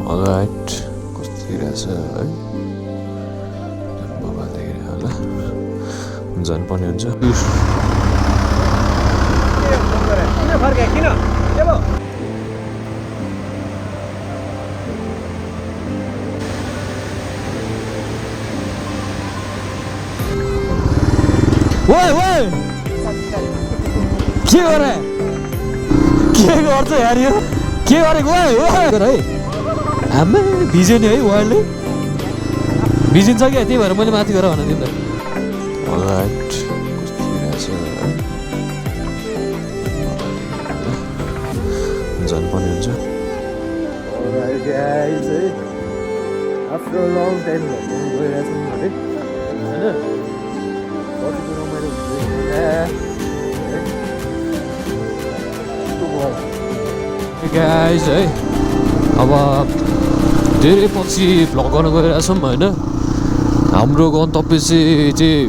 all right कस्तो देखिरहेछ है mobile देखेर होला जानुपर्ने हुन्छ ओए ओए के गरे के गर्छ यार यो के गरेको ओए ओए है आमा भिज्यो नि है वाइल्डले भिजिन्छ क्या त्यही भएर मैले माथि गएर भन दिँदा अलराइट कस्तो देखिरहेछ है जानुपर्ने हुन्छ Alright guys, after a long time गइरहेछौँ है होइन कतिको रमाइलो हुन्छ गाइज है अब धेरै पछि भ्लग गर्न गइरहेछौँ होइन हाम्रो गन्तव्य चाहिँ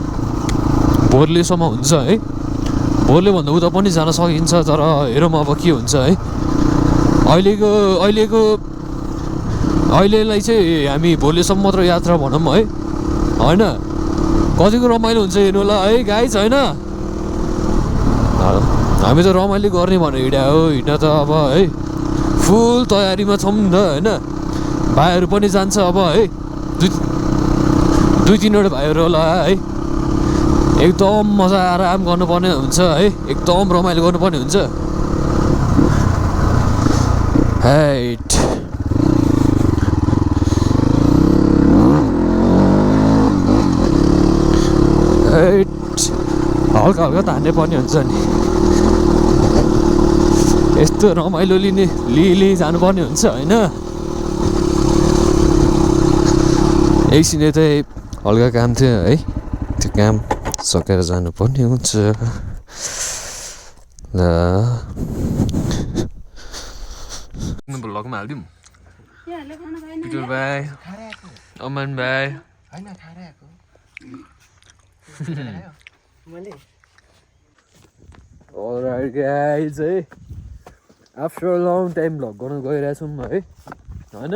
भोरलेसम्म हुन्छ है भोरले भन्दा उता पनि जान सकिन्छ तर हेरौँ अब के हुन्छ है अहिलेलाई चाहिँ हामी भोलिसम्म मात्र यात्रा भनौँ है होइन कतिको रमाइलो हुन्छ हेर्नु होला है गाइज होइन हामी त रमाइलो गर्ने भनेर हिँड्या हो हिँड्न त अब है फुल तयारीमा छौँ नि त होइन भाइहरू पनि जान्छ अब है दुई तिनवटा भाइहरू होला है एकदम मजा आराम गर्नुपर्ने हुन्छ है एकदम रमाइलो गर्नुपर्ने हुन्छ हाइट हल्का हल्का तान्ने पर्ने हुन्छ नि यस्तो रमाइलो लिई जानुपर्ने हुन्छ होइन एकछिन चाहिँ हल्का काम थियो है त्यो काम सकेर जानुपर्ने हुन्छ ल ब्लगमा हालिदिउँ पिटुल भाइ अमन भाइ Alright guys है आफ्टर लङ टाइम भ्लग गर्न गइरहेछौँ है होइन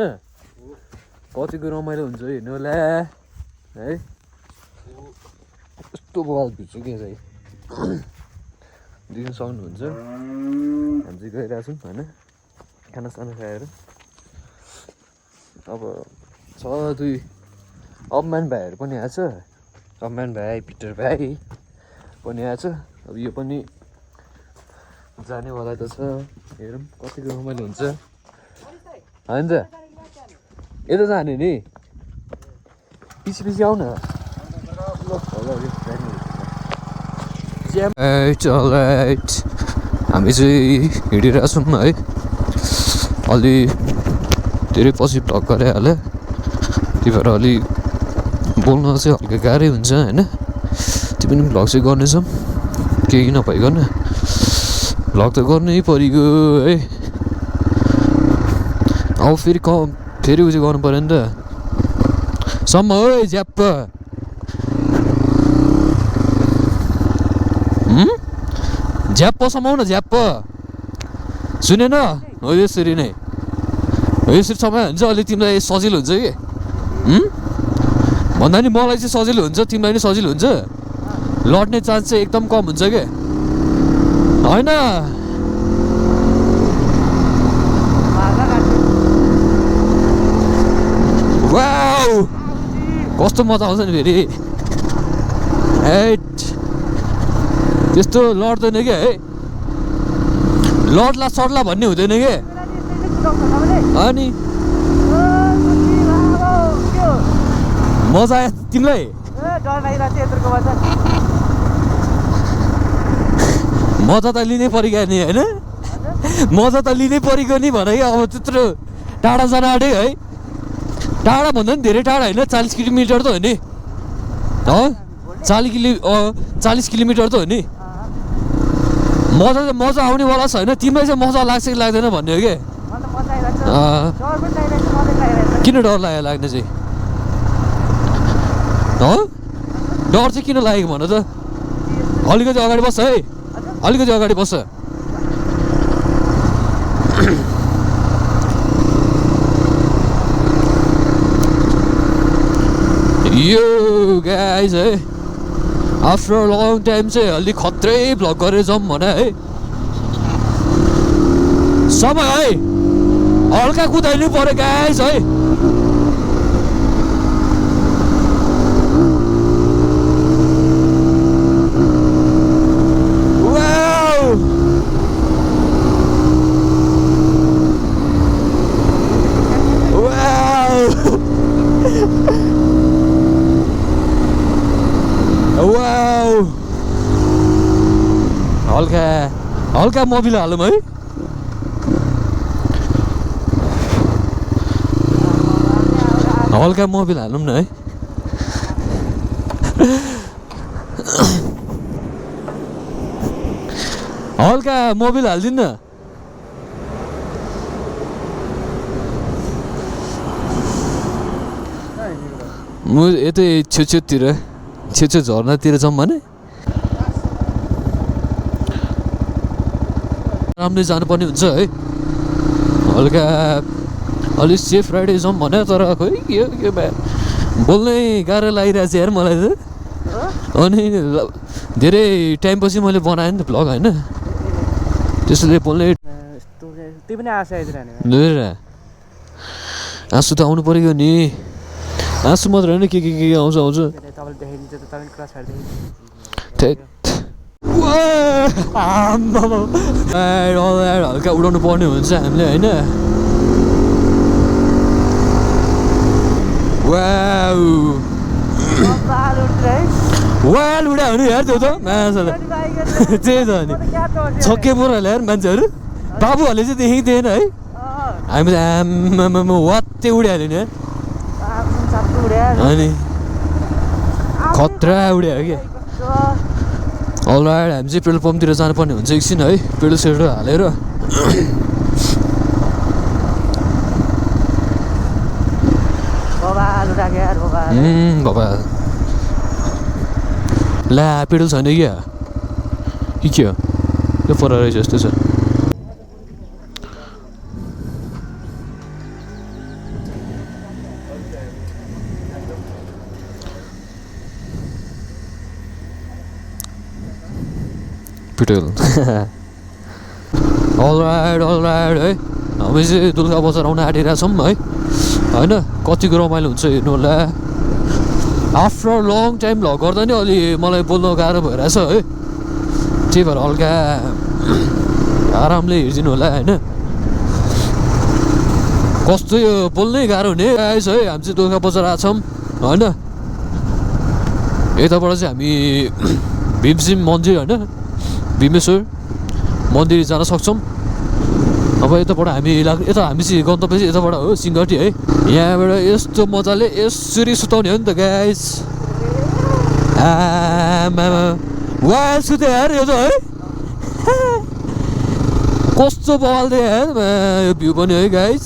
कतिको रमाइलो हुन्छ हेर्नु होला है यस्तो बल भिज्छु के चाहिँ दिन सक्नुहुन्छ हामी चाहिँ गइरहेछौँ होइन खानासाना खाएर अब छ दुई अम्मान भाइहरू पनि आएको छ अम्मान भाइ पिटर भाइ पनि आएको छ अब यो पनि जानेवाला त छ हेरौँ कतिको रमाइलो हुन्छ होइन त यता जाने नि पछि आऊ न राइट हामी चाहिँ हिँडिरहेछौँ है अलि धेरै पछि भ्लग गरिहाल्यो त्यही भएर अलि बोल्न चाहिँ हल्का गाह्रै हुन्छ होइन त्यो पनि भ्लग चाहिँ गर्नेछौँ केही नभइकन भ्लग त गर्नै परिगयो है अब फेरि उयो गर्नु पऱ्यो नि त सम्म हो ज्याप्प ज्याप्प समाउ न ज्याप्प सुनेन हो यसरी नै हो यसरी समय हुन्छ अलिक तिमीलाई सजिलो हुन्छ कि भन्दा नि मलाई चाहिँ सजिलो हुन्छ तिमीलाई नि सजिलो हुन्छ लड्ने चान्स चाहिँ एकदम कम हुन्छ क्या होइन वाउ कस्तो मजा आउँछ नि फेरि हेट त्यस्तो लड्दैन क्या है लड्ला सर्ला भन्ने हुँदैन क्या अनि मजा आयो तिमीलाई मजा त लिनै परिगयो नि होइन मजा त लिनै परिगयो नि भन क्या अब त्यत्रो टाढा जान आँट्यो है टाढा भन्दा पनि धेरै टाढा होइन 40 किलोमिटर त हो नि 40 किलोमिटर त हो नि मजा आउनेवाला छ होइन तिमीलाई चाहिँ मजा लाग्छ कि लाग्दैन भन्ने हो क्या किन डर लाग्ने चाहिँ डर चाहिँ किन लागेको भन त अलिकति अगाडि बस्छ है अलिकति अगाडि बस्छ यो गाइज है आफ्टर लङ टाइम चाहिँ अलिक खत्रै भ्लग गरेर जाउँ भने है समय है हल्का कुदाइनु पर्यो गाइज है हल्का मोबिल हालौँ है हल्का मोबिल हालौँ न है हल्का मोबिल हालिदिनु न म यतै छेउछेउतिर छेउछेउ झर्नातिर जाउँ भने राम्रै जानुपर्ने हुन्छ है हल्का अलिक सेफ राइडै जाउँ भने तर खोइ के बोल्नै गाह्रो लागिरहेको छ यार मलाई त अनि धेरै टाइमपछि मैले बनाएँ नि त भ्लग होइन त्यसैले बोल्नै आँसु त आउनु पऱ्यो नि आँसु मात्र होइन के आउँछ हल्का उडाउनु पर्ने हुन्छ हामीले होइन वाल उडा हुनु यार त्यो त त्यही त नि छक्के पऱ्यो होला यार मान्छेहरू बाबुहरूले चाहिँ देखेको थिएन है हामी त वात्तै उडिहाल्यो नि अनि खतरा उड्यो क्या अलराइट हामी चाहिँ पेट्रोल पम्पतिर जानुपर्ने हुन्छ एकछिन है पेट्रोल सेट्रोल हालेर बाबा ला पेट्रोल छैन क्या के हो त्यो पर रहेछ जस्तो छ पेट्रोल अलराइट है हामी चाहिँ दुर्गा बजार आउन आँटिरहेको छौँ है होइन कतिको रमाइलो हुन्छ हेर्नु होला आफ्टर लङ टाइम भ्लग गर्दा नि अलि मलाई बोल्न गाह्रो भइरहेछ है त्यही भएर हल्का आरामले हेरिदिनु होला होइन कस्तो यो बोल्नै गाह्रो हुने आएछ है हामी चाहिँ दुर्गा बजार आएको छौँ होइन यताबाट चाहिँ हामी भीमसिंह मन्दिर होइन भीमेश्वर मन्दिर जान सक्छौँ अब यताबाट हामी यता हामी चाहिँ गन्तव्य चाहिँ यताबाट हो सिंहटी है यहाँबाट यस्तो मजाले यसरी सुताउने हो नि त गाइस वाल सुते यार यो त है कस्तो बवाल दियो यार यो भ्यू पनि है गाइस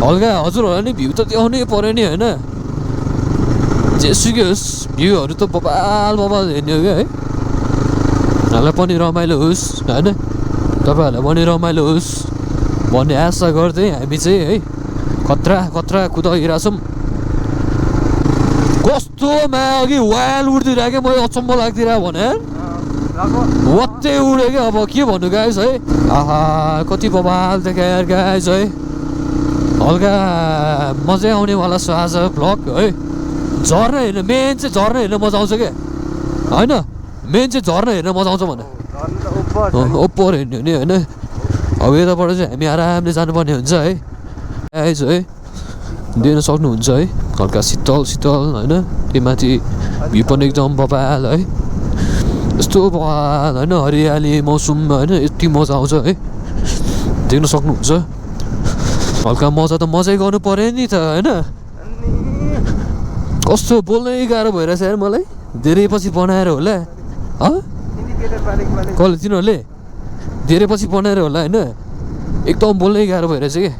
हल्का हजुरहरूलाई नि भ्यू त देखाउनै पऱ्यो नि होइन जेसुकै होस् भ्यूहरू त बबाल हेर्ने हो क्या है हामीलाई पनि रमाइलो होस् होइन तपाईँहरूलाई पनि रमाइलो होस् भन्ने आशा गर्दै हामी चाहिँ है खतरा कुदाइरहेको छौँ कस्तोमा अघि वाल उड्दिरहेको क्या मैले अचम्म लाग्दिरहेको भने वात्तै उड्यो क्या अब के भन्नु गाइस है आहा कति बबाल देखायो यार गाइस है हल्का मजै आउनेवाला छ आज भ्लग है झर्ना हेर्न मेन चाहिँ झर्ना हेर्न मजा आउँछ क्या होइन मेन चाहिँ झर्ना हेर्न मजा आउँछ भने ओप्पर हेर्ने हो नि होइन अब यताबाट चाहिँ हामी आरामले जानुपर्ने हुन्छ है आइज है दिन सक्नुहुन्छ है हल्का शीतल होइन त्यो माथि भ्यू पनि एकदम बबाल है यस्तो बबाल होइन हरियाली मौसम होइन यति मजा आउँछ है देख्न सक्नुहुन्छ हल्का मजा त मजै गर्नु पऱ्यो नि त होइन कस्तो बोल्नै गाह्रो भइरहेछ यार मलाई धेरै पछि बनाएर होला कसले तिनीहरूले धेरै पछि बनाएर होला होइन एकदम बोल्नै गाह्रो भइरहेछ क्या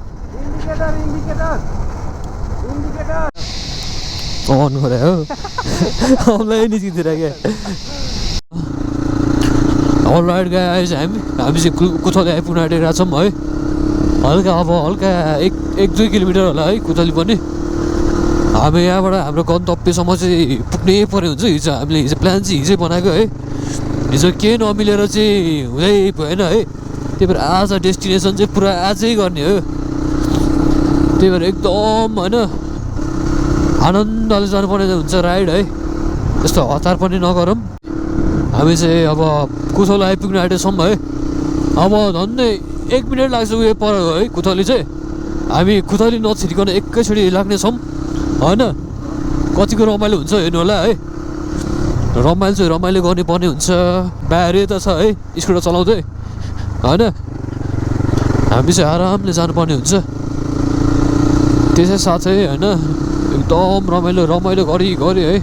अन गरे हो अनलाइन निस्किँदैन क्या अलराइट गाइस हामी चाहिँ कुथली आइपुग्न आँटिरहेको छौँ है हल्का अब हल्का 1-2 किलोमिटर होला है कुथली पनि हामी यहाँबाट हाम्रो गन्तव्यसम्म चाहिँ पुग्नै पर्ने हुन्छ हिजो हामीले हिजो प्लान चाहिँ हिजै बनाएको है हिजो केही नमिलेर चाहिँ हुँदै भएन है त्यही भएर आज डेस्टिनेसन चाहिँ पुरा आजै गर्ने हो त्यही भएर एकदम होइन आनन्दले जानुपर्ने हुन्छ राइड है त्यस्तो हतार पनि नगरौँ हामी चाहिँ अब कुथलो आइपुग्न आँटेछौँ है अब झन्डै 1 मिनट लाग्छ उयो पर है कुथली चाहिँ हामी कुथली नछिरिकन एकैचोटि लाग्नेछौँ होइन कतिको रमाइलो हुन्छ हेर्नु होला है रमाइलो चाहिँ रमाइलो गर्नु पर्ने हुन्छ बाहिर त छ है स्कुटर चलाउँदै होइन हामी चाहिँ आरामले जानुपर्ने हुन्छ त्यसै साथै होइन एकदम रमाइलो गरी है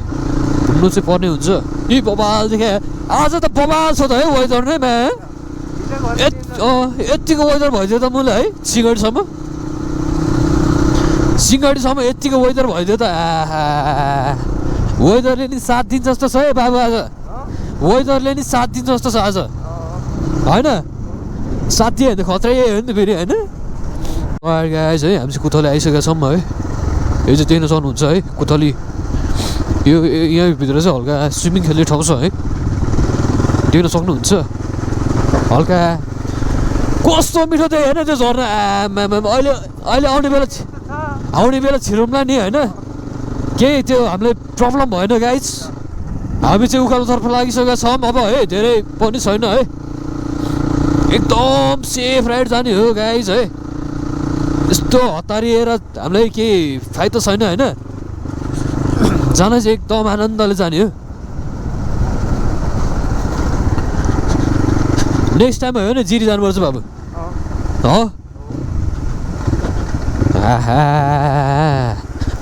घुम्नु चाहिँ पर्ने हुन्छ यी बबाल देखे आज त बबाल छ त है वेदर नै मा यतिको वेदर भइदियो त मलाई है सिँगडीसम्म यतिको वेदर भइदियो त वेदरले नि साथ दिन्छ जस्तो छ है बाबु आज वेदरले नि साथ दिन्छ जस्तो छ आज होइन साथ दियो भने त खतरै हो नि त फेरि होइन गाइस है हामी चाहिँ कुथली आइसकेका छौँ है यो चाहिँ देख्न सक्नुहुन्छ है कुथली यो यहाँभित्र चाहिँ हल्का स्विमिङ खेल्ने ठाउँ छ है देख्न सक्नुहुन्छ हल्का कस्तो मिठो त हेर्न त्यो झर्ना अहिले आउने बेला छिरौँला नि होइन केही त्यो हामीलाई प्रब्लम भएन गाइस हामी चाहिँ उकालोतर्फ लागिसकेका छौँ अब है धेरै पनि छैन है एकदम सेफ राइड जाने हो गाइस है यस्तो हतारिएर हामीलाई केही फाइदा छैन होइन जान चाहिँ एकदम आनन्दले जाने हो नेक्स्ट टाइम हो भने जिरी जानुपर्छ बाबु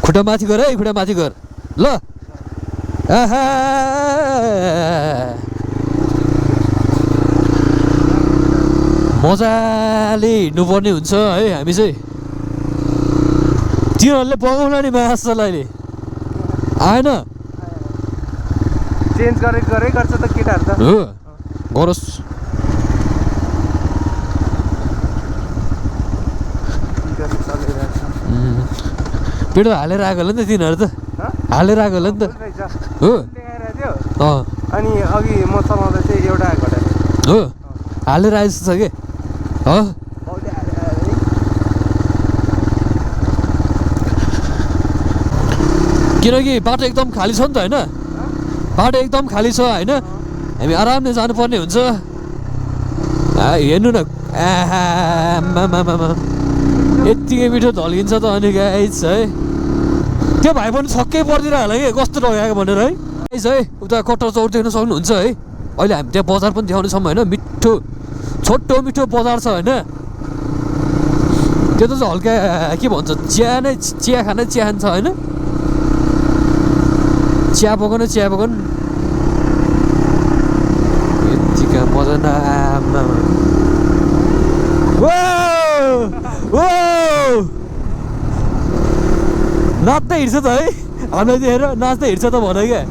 खुट्टा माथि गर है खुट्टा माथि गर ल मजाले हिँड्नुपर्ने हुन्छ है हामी चाहिँ तिनीहरूले बगाउला नि मासलाई अहिले आएन चेन्ज गरे गर्छ त केटाहरू त हो गरोस् पेटो हालेर आएको होला नि त तिनीहरू त हालेर आएको होला नि त हो अनि अघि म चलाउँदा चाहिँ एउटा घटा हो हालेर आएछ छ कि हो किनकि बाटो एकदम खाली छ नि त होइन बाटो एकदम खाली छ होइन हामी आरामले जानुपर्ने हुन्छ हेर्नु न यत्तिकै मिठो ढल्किन्छ त अनि गाइस है त्यो भाइ पनि छक्कै पर्दिरह होला कि कस्तो लगाएको भनेर है गाइस है उता कट्टर चौर देख्न सक्नुहुन्छ है अहिले हामी त्यहाँ बजार पनि देखाउनेछौँ होइन मिठो छोटो मिठो बजार छ होइन त्यो त चाहिँ हल्का के भन्छ चिया खान छ होइन चिया बगान यतिका मजा नाच्दै हिँड्छ त है हामीलाई देखेर नाच्दै हिँड्छ त भन क्या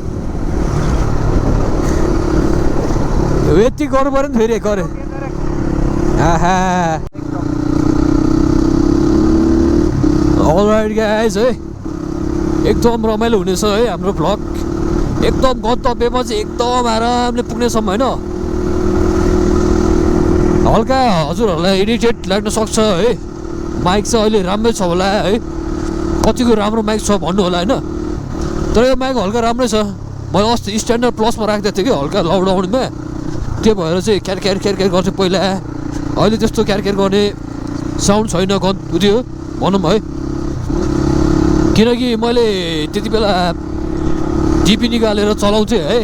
यति गर्नु पऱ्यो नि फेरि गरे अलराइट गाइस है एकदम रमाइलो हुनेछ है हाम्रो भ्लग एकदम गन्तव्यमा चाहिँ एकदम आरामले पुग्नेछौँ होइन हल्का हजुरहरूलाई इरिटेट लाग्न सक्छ है माइक चाहिँ अहिले राम्रै छ होला है कतिको राम्रो माइक छ भन्नु होला होइन तर यो माइक हल्का राम्रै छ मैले अस्ति स्ट्यान्डर्ड प्लसमा राख्दै थिएँ कि हल्का लाउड आउनेमा त्यो भएर चाहिँ क्यार गर्थेँ पहिला अहिले त्यस्तो क्यार गर्ने साउन्ड छैन उयो भनौँ है किनकि मैले त्यति बेला डिपी निकालेर चलाउँथेँ है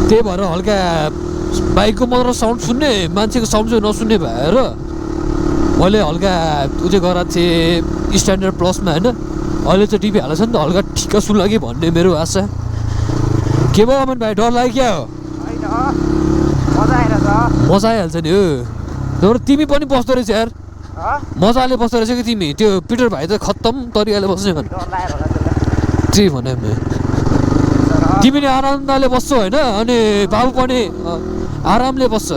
त्यही भएर हल्का बाइकको मात्र साउन्ड सुन्ने मान्छेको साउन्ड चाहिँ नसुन्ने भएर मैले हल्का उयो गराएको थिएँ स्ट्यान्डर्ड प्लसमा होइन अहिले चाहिँ डिपी हालेछ नि त हल्का ठिक्क सुन्ला कि भन्ने मेरो आशा के भयो अमन भाइ डर लाग्यो क्या हो मजा आइहाल्छ नि हो तर तिमी पनि बस्दो रहेछ यार मजाले बस्दो रहेछ कि तिमी त्यो पिटर भाइ त खत्तम तरिकाले बस्ने त्यही भने तिमी नि आनन्दले बस्छौ होइन अनि बाबु पनि आरामले बस्छ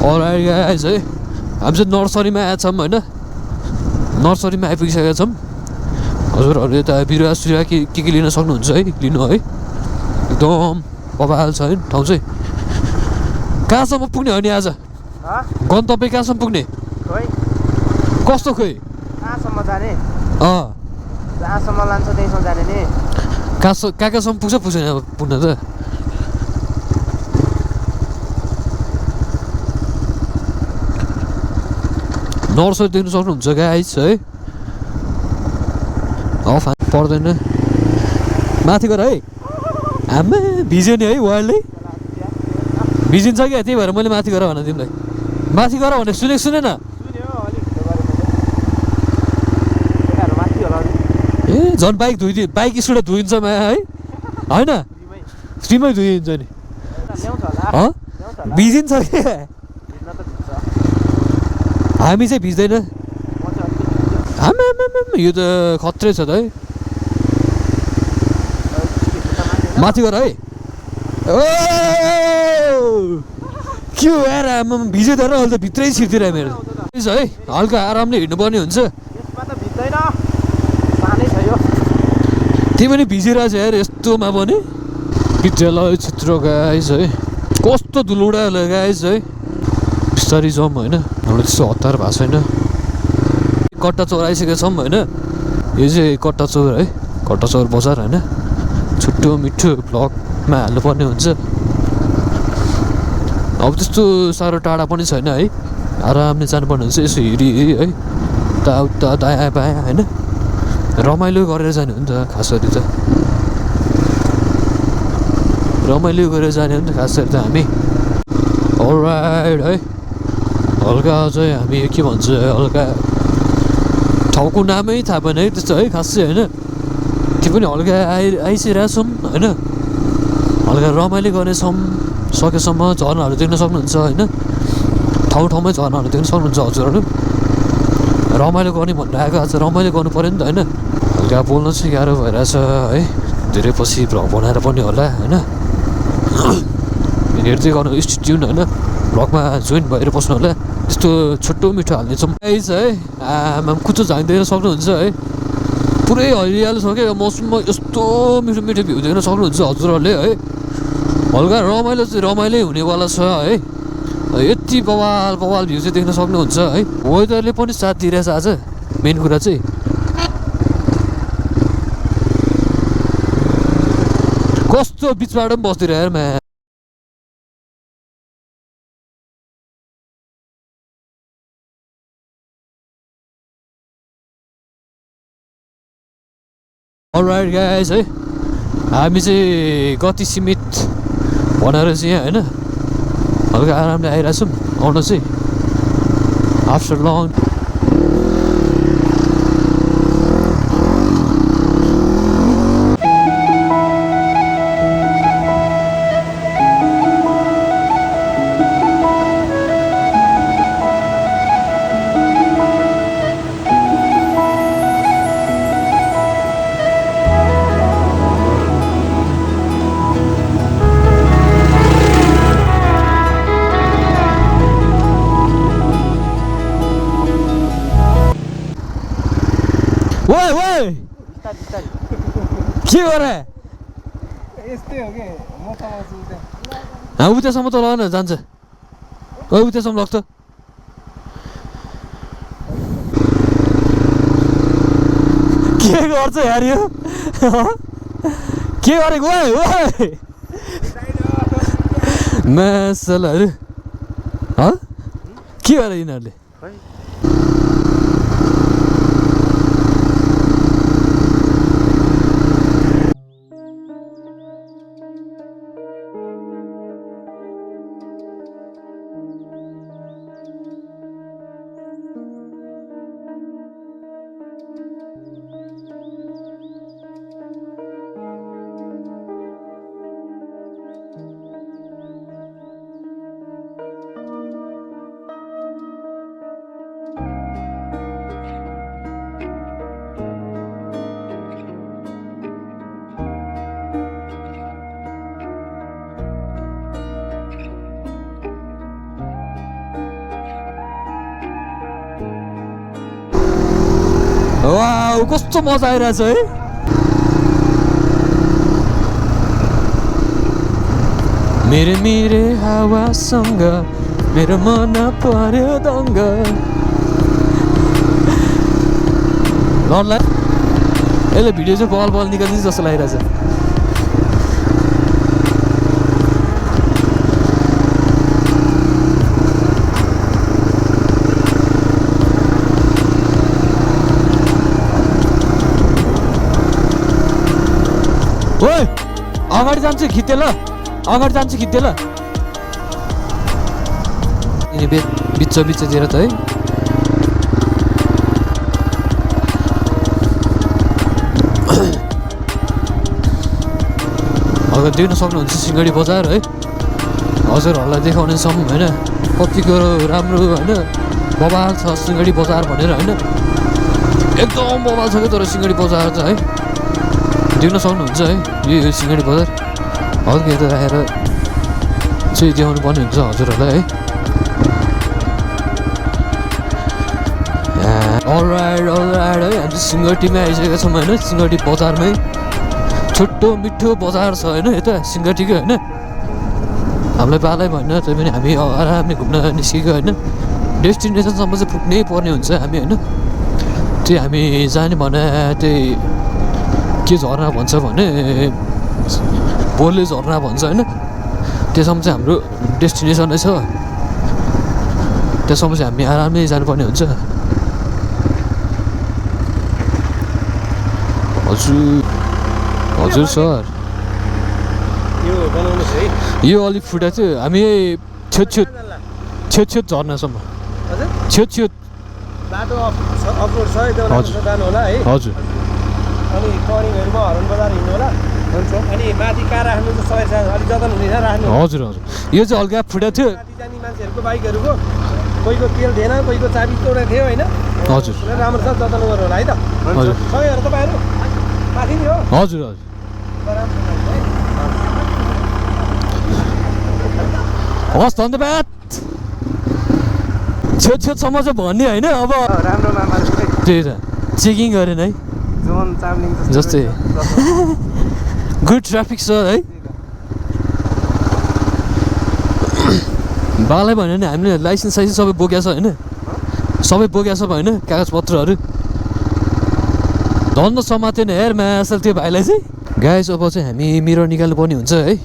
अलराइट गाइस है हामी चाहिँ नर्सरीमा आएछौँ होइन नर्सरीमा आइपुगिसकेका छौँ हजुरहरूले यता बिरुवा सुरुवा के लिन सक्नुहुन्छ है लिनु है एकदम बबाल छ है ठाउँ चाहिँ कहाँसम्म पुग्ने हो नि आज गन्तव्य कहाँसम्म पुग्ने कस्तो खोइ कहाँसम्म जाने अँ जहाँसम्म लान्छ त्यहीँसम्म जाने नि कहाँसम्म पुग्दैन अब पुग्न त नर्सरी देख्नु सक्नुहुन्छ गाइस है अफ पर्दैन माथि गर है आमा भिज्यो नि है वाइल्डले भिजिन्छ क्या त्यही भएर मैले माथि गर भने तिमीलाई माथि गर भने सुने न ए झन् बाइक बाइक स्कुटर धोइन्छ मा है होइन फ्रीमै धोइन्छ नि भिजिन्छ क्या हामी चाहिँ भिज्दैन आमा यो त खत्रै छ त है माथि गर है के हो यार आमा भिज्यो तर अहिले त भित्रै छिर्तिर मेरो है हल्का आरामले हिँड्नुपर्ने हुन्छ त्यही पनि भिजिरहेछ यार यस्तोमा पनि विद्यालय चित्र गाइस है कस्तो धुलुडा गाइस है बिस्तारै जाउँ होइन हाम्रो त्यस्तो हतार भएको छैन कट्टा चौर आइसकेका छौँ होइन यो चाहिँ कट्टा चौर है कट्टा चौर बजार होइन छुट्टो मिठो ब्लगमा हाल्नुपर्ने हुन्छ अब त्यस्तो साह्रो टाढा पनि छैन है आरामले जानुपर्ने हुन्छ यसो हेरी है उता दायाँ बायाँ होइन रमाइलो गरेर जाने हो नि त खास गरी त रमाइलो गरेर जाने हो नि त खास गरी त हामी अलराइट है हल्का चाहिँ हामी के भन्छ हल्का ठाउँको नामै थाहा भएन है त्यस्तो है खास चाहिँ होइन त्यो पनि हल्का आइसकेका छौँ होइन हल्का रमाइलो गर्नेछौँ सकेसम्म झर्नाहरू देख्न सक्नुहुन्छ होइन ठाउँमै झर्नाहरू देख्न सक्नुहुन्छ हजुरहरू रमाइलो गर्ने भनेर आएको आज रमाइलो गर्नु पऱ्यो नि त होइन हल्का बोल्न चाहिँ गाह्रो भइरहेछ है धेरै पछि भ्लग बनाएर पनि होला होइन हेर्दै गर्नु स्टेट्युन होइन भ्लगमा जोइन भएर बस्नु होला त्यस्तो छोटो मिठो हाल्नेछौँ गाइस है आमा कुचो झाँक्दैन सक्नुहुन्छ है पुरै हरियाली छ क्या मौसममा यस्तो मिठो मिठो भ्यू देख्न सक्नुहुन्छ हजुरहरूले है हल्का रमाइलो चाहिँ रमाइलो हुनेवाला छ है यति बवाल भ्यू चाहिँ देख्न सक्नुहुन्छ है वेदरले पनि साथ दिइरहेछ आज मेन कुरा चाहिँ कस्तो बिचबाट पनि बस्दिरह यार मा अलराइट गाइस है हामी चाहिँ गति सीमित भनेर चाहिँ यहाँ होइन हल्का आरामले आइरहेछौँ आउन चाहिँ आफ्टर लङ के गरे यस्तै हो कि म चलाउँछु उतासम्म त लग्न जान्छ उतासम्म लग्छ के गर्छ यार यो के गरेको मासलहरू के गरे यिनीहरूले वाउ कस्तो मजा आइरहेछ है मेरे मेरे हावासँग मेरो मन पर्यो दङ्ग लडलाई यसले भिडियो चाहिँ बल बल निकाल्छ जस्तो लागिरहेछ ओए अगाडि जान्छु खिच्दै ल अगाडि जान्छु खिच्दै ल यिनी बिचतिर त है हजुर देख्न सक्नुहुन्छ सिंहडी बजार है हजुरहरूलाई देखाउनेसम्म होइन कतिको राम्रो होइन बबाल छ सिंहडी बजार भनेर होइन एकदम बबाल छ क्या तर सिंहडी बजार चाहिँ है देख्न सक्नुहुन्छ है यो सिंहडी बजार हल्का यता राखेर चाहिँ देखाउनु पर्ने हुन्छ हजुरहरूलाई है अलराइट है हामी सिंहटीमा आइसकेका छौँ होइन सिंहडी बजारमै छोटो मिठो बजार छ होइन यता सिंहटीको होइन हामीलाई पालै भएन त्यही पनि हामी आरामले घुम्न निस्केको होइन डेस्टिनेसनसम्म चाहिँ पुग्नै पर्ने हुन्छ हामी होइन त्यही हामी जाने भने त्यही के झरना भन्छ भने बोले झरना भन्छ होइन त्यसम्म चाहिँ हाम्रो डेस्टिनेसनै छ त्यसम्म चाहिँ हामी आरामले जानुपर्ने हुन्छ हजुर सर यो अलिक फुटा थियो हामी छेउछेउ झर्नासम्म छेउछेउ बाटो अफरोड छ जानु होला है हजुर अनि टर्निङहरुमा हरन बजार हिँड्नु होला हुन्छ अनि माथि कार राख्नु त सबै अलि जतन हुनेछ राख्नु हजुर यो चाहिँ हल्का फुटा थियो माथि जाने मान्छेहरुको बाइकहरुको कोहीको तेल थिएन कोहीको चाबी तोडेको थियो हैन हजुर राम्रोसँग जतन गर्नु होला है त हजुर सबैहरु तपाईहरु माथि नि हो हजुर हजुर हस् धन्यवाद छेउछेउसम्म चाहिँ भन्ने होइन अब राम्रो मामा त्यही त चेकिङ गरेन है जोन चाम्लिङ जस्तै गुड ट्राफिक छ है बालाई भन्यो भने हामीले लाइसेन्स साइसेन्स सबै बोकेको छ होइन सबै बोकेको छ होइन कागजपत्रहरू धन्न समातेन हेर मासल त्यो भाइलाई चाहिँ गाइस अब चाहिँ हामी मिरर निकाल्नु पर्ने हुन्छ है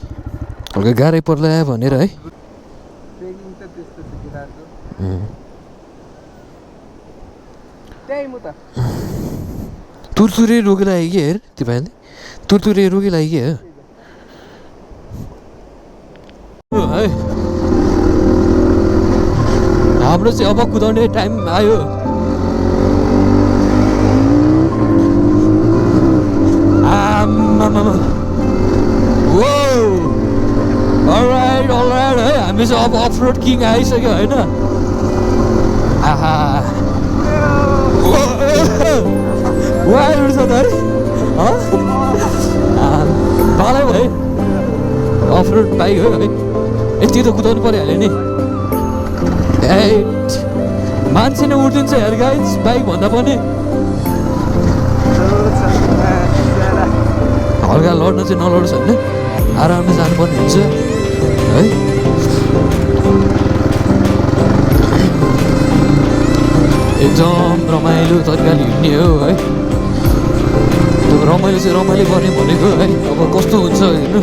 हल्का गाह्रै पर्ला भनेर है तुरतुरे रोकिरहेको कि हेर त्यो भाइले तुरतुरे रोकिरहेको कि है हाम्रो चाहिँ अब कुदाउने टाइम आयो अलराइट है हामी चाहिँ अब अफरोड किङ आइसक्यो होइन आहा वाहरू छ त है पालै है अफरोड बाइक हो है यति त कुदाउनु परिहाल्यो नि एट मान्छे नै उठिन्छ हेर गाइस बाइक भन्दा पनि हल्का लड्नु चाहिँ नलड्छ होइन आरामले जानुपर्ने हुन्छ है एकदम रमाइलो तरिकाले हिँड्ने हो है रमाइलो चाहिँ रमाइलो गर्ने भनेको है अब कस्तो हुन्छ हेर्नु